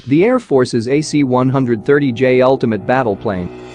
The Air Force's AC-130J ultimate battle plane.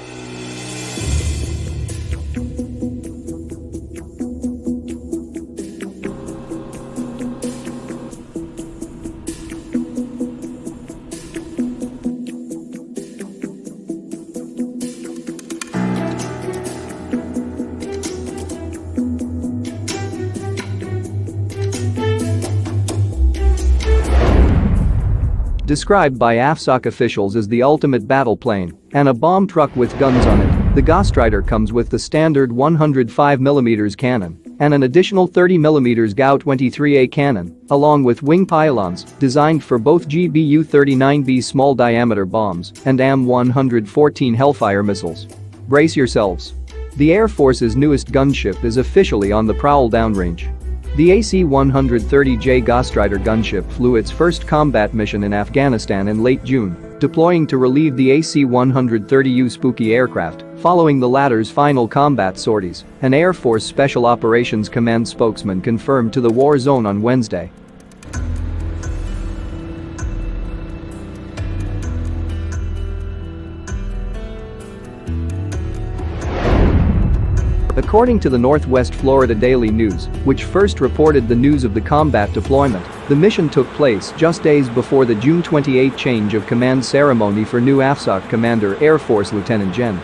Described by AFSOC officials as the ultimate battle plane and a bomb truck with guns on it, the Ghostrider comes with the standard 105mm cannon and an additional 30mm GAU-23A cannon, along with wing pylons designed for both GBU-39B small-diameter bombs and AM-114 Hellfire missiles. Brace yourselves. The Air Force's newest gunship is officially on the prowl downrange. The AC-130J Ghostrider gunship flew its first combat mission in Afghanistan in late June, deploying to relieve the AC-130U Spooky aircraft following the latter's final combat sorties, an Air Force Special Operations Command spokesman confirmed to the War Zone on Wednesday. According to the Northwest Florida Daily News, which first reported the news of the combat deployment, the mission took place just days before the June 28 change of command ceremony for new AFSOC commander Air Force Lieutenant Gen.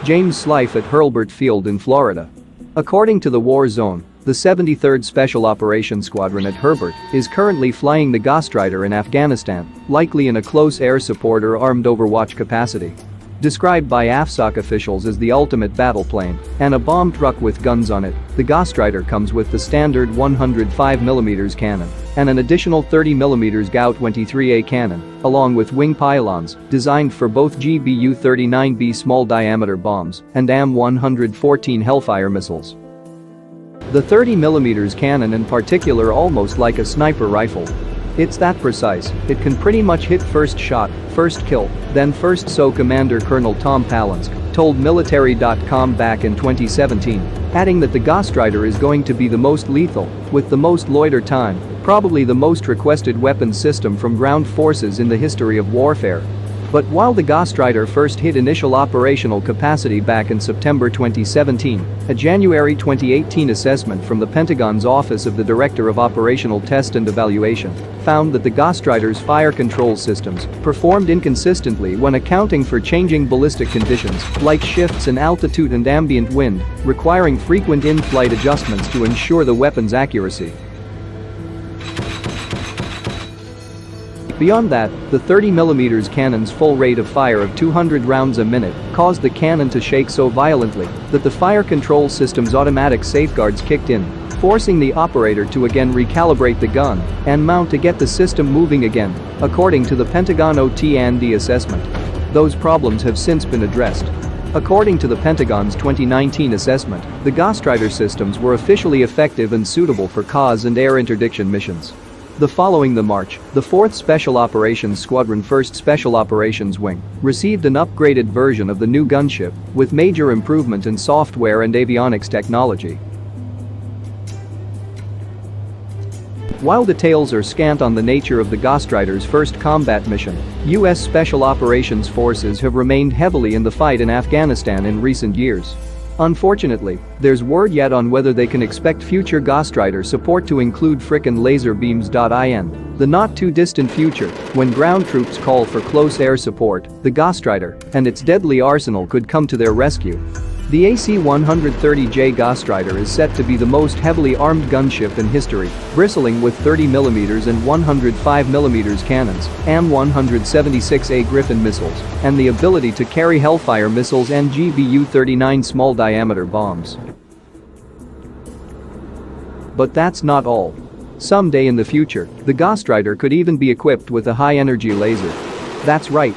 James Slife at Hurlburt Field in Florida. According to the War Zone, the 73rd Special Operations Squadron at Hurlburt is currently flying the Ghostrider in Afghanistan, likely in a close air support or armed overwatch capacity. Described by AFSOC officials as the ultimate battle plane and a bomb truck with guns on it, the Ghostrider comes with the standard 105mm cannon and an additional 30mm GAU-23A cannon, along with wing pylons designed for both GBU-39B small-diameter bombs and AM-114 Hellfire missiles. The 30mm cannon in particular almost like a sniper rifle. It's that precise, it can pretty much hit first shot, first kill, then first, so Commander Colonel Tom Pylons told Military.com back in 2017, adding that the Ghostrider is going to be the most lethal, with the most loiter time, probably the most requested weapons system from ground forces in the history of warfare. But while the Ghostrider first hit initial operational capacity back in September 2017, a January 2018 assessment from the Pentagon's Office of the Director of Operational Test and Evaluation found that the Ghostrider's fire control systems performed inconsistently when accounting for changing ballistic conditions like shifts in altitude and ambient wind, requiring frequent in-flight adjustments to ensure the weapon's accuracy. Beyond that, the 30mm cannon's full rate of fire of 200 rounds a minute caused the cannon to shake so violently that the fire control system's automatic safeguards kicked in, forcing the operator to again recalibrate the gun and mount to get the system moving again, according to the Pentagon OT&D assessment. Those problems have since been addressed. According to the Pentagon's 2019 assessment, the Ghostrider systems were officially effective and suitable for CAS and air interdiction missions. The following the March, the 4th Special Operations Squadron 1st Special Operations Wing received an upgraded version of the new gunship with major improvement in software and avionics technology. While details are scant on the nature of the Ghostrider's first combat mission, U.S. Special Operations Forces have remained heavily in the fight in Afghanistan in recent years. Unfortunately, there's word yet on whether they can expect future Ghostrider support to include frickin' laser beams.in the not-too-distant future, when ground troops call for close air support, the Ghostrider and its deadly arsenal could come to their rescue. The AC-130J Ghostrider is set to be the most heavily armed gunship in history, bristling with 30mm and 105mm cannons, AM-176A Griffin missiles, and the ability to carry Hellfire missiles and GBU-39 small-diameter bombs. But that's not all. Someday in the future, the Ghostrider could even be equipped with a high-energy laser. That's right.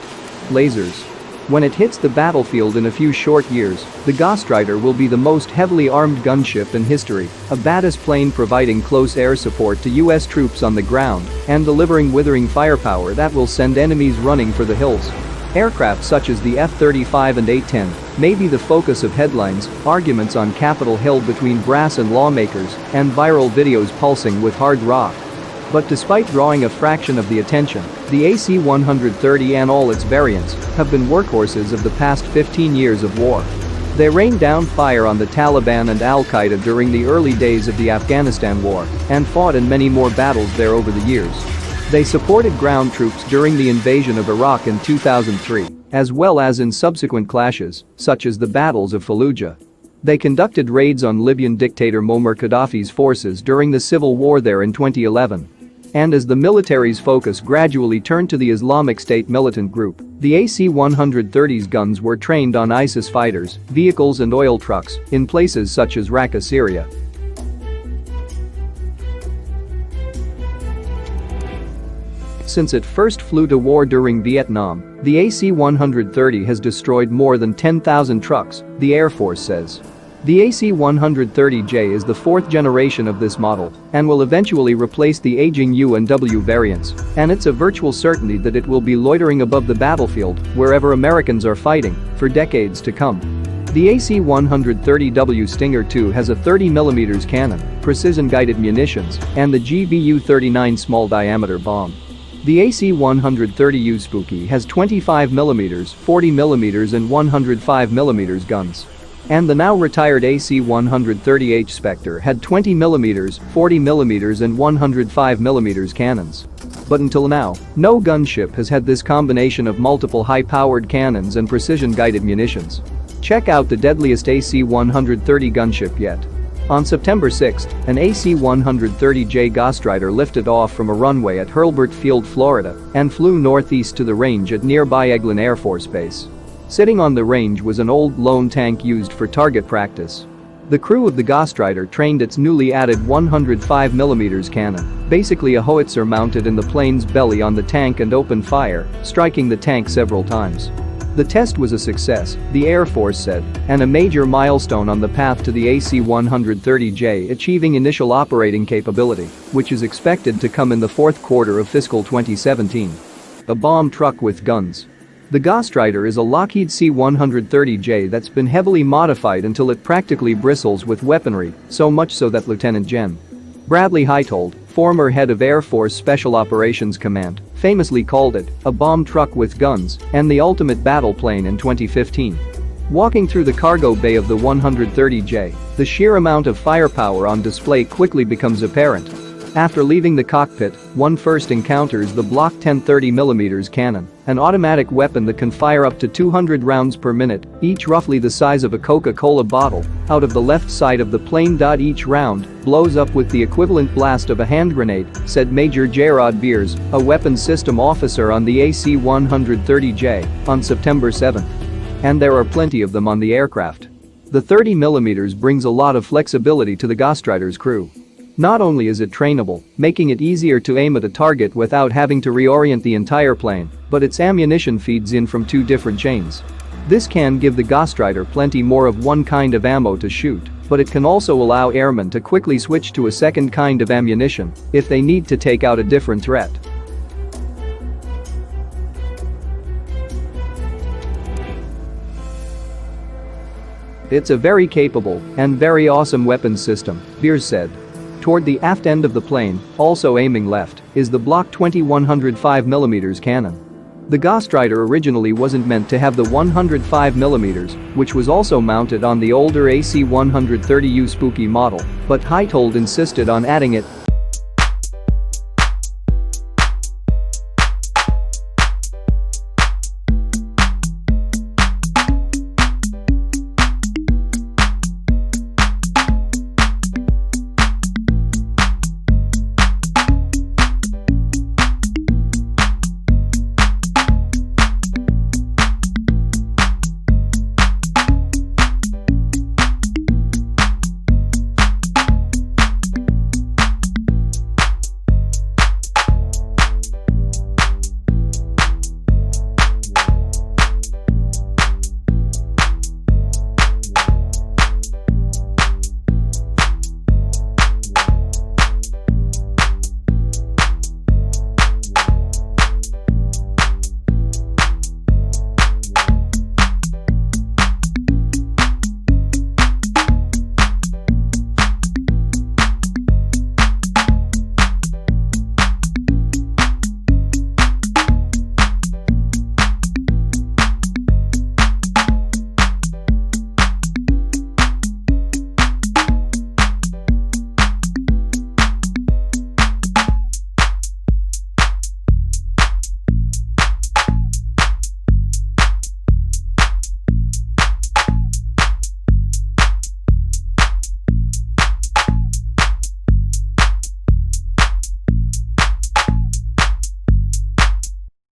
Lasers. When it hits the battlefield in a few short years, the Ghostrider will be the most heavily armed gunship in history, a badass plane providing close air support to U.S. troops on the ground and delivering withering firepower that will send enemies running for the hills. Aircraft such as the F-35 and A-10 may be the focus of headlines, arguments on Capitol Hill between brass and lawmakers, and viral videos pulsing with hard rock. But despite drawing a fraction of the attention, the AC-130 and all its variants have been workhorses of the past 15 years of war. They rained down fire on the Taliban and Al-Qaeda during the early days of the Afghanistan war and fought in many more battles there over the years. They supported ground troops during the invasion of Iraq in 2003, as well as in subsequent clashes, such as the battles of Fallujah. They conducted raids on Libyan dictator Muammar Gaddafi's forces during the civil war there in 2011. And as the military's focus gradually turned to the Islamic State militant group, the AC-130's guns were trained on ISIS fighters, vehicles and oil trucks in places such as Raqqa, Syria. Since it first flew to war during Vietnam, the AC-130 has destroyed more than 10,000 trucks, the Air Force says. The AC-130J is the fourth generation of this model and will eventually replace the aging U and W variants, and it's a virtual certainty that it will be loitering above the battlefield wherever Americans are fighting for decades to come. The AC-130W Stinger II has a 30mm cannon, precision-guided munitions, and the GBU-39 small-diameter bomb. The AC-130U Spooky has 25mm, 40mm and 105mm guns. And the now-retired AC-130H Spectre had 20mm, 40mm and 105mm cannons. But until now, no gunship has had this combination of multiple high-powered cannons and precision-guided munitions. Check out the deadliest AC-130 gunship yet. On September 6, an AC-130J Ghostrider lifted off from a runway at Hurlburt Field, Florida, and flew northeast to the range at nearby Eglin Air Force Base. Sitting on the range was an old lone tank used for target practice. The crew of the Ghostrider trained its newly added 105mm cannon, basically a howitzer mounted in the plane's belly on the tank, and opened fire, striking the tank several times. The test was a success, the Air Force said, and a major milestone on the path to the AC-130J achieving initial operating capability, which is expected to come in the fourth quarter of fiscal 2017. A bomb truck with guns. The Ghostrider is a Lockheed C-130J that's been heavily modified until it practically bristles with weaponry, so much so that Lieutenant Gen. Bradley Heitold, former head of Air Force Special Operations Command, famously called it a bomb truck with guns and the ultimate battle plane in 2015. Walking through the cargo bay of the 130J, the sheer amount of firepower on display quickly becomes apparent. After leaving the cockpit, one first encounters the Block 10 30mm cannon, an automatic weapon that can fire up to 200 rounds per minute, each roughly the size of a Coca-Cola bottle, out of the left side of the plane. Each round blows up with the equivalent blast of a hand grenade, said Major Gerard Beers, a weapons system officer on the AC-130J, on September 7. And there are plenty of them on the aircraft. The 30mm brings a lot of flexibility to the Ghostrider's crew. Not only is it trainable, making it easier to aim at a target without having to reorient the entire plane, but its ammunition feeds in from two different chains. This can give the Ghostrider plenty more of one kind of ammo to shoot, but it can also allow airmen to quickly switch to a second kind of ammunition if they need to take out a different threat. It's a very capable and very awesome weapons system, Beers said. Toward the aft end of the plane, also aiming left, is the Block 20 105mm cannon. The Ghostrider originally wasn't meant to have the 105mm, which was also mounted on the older AC-130U Spooky model, but Heitold insisted on adding it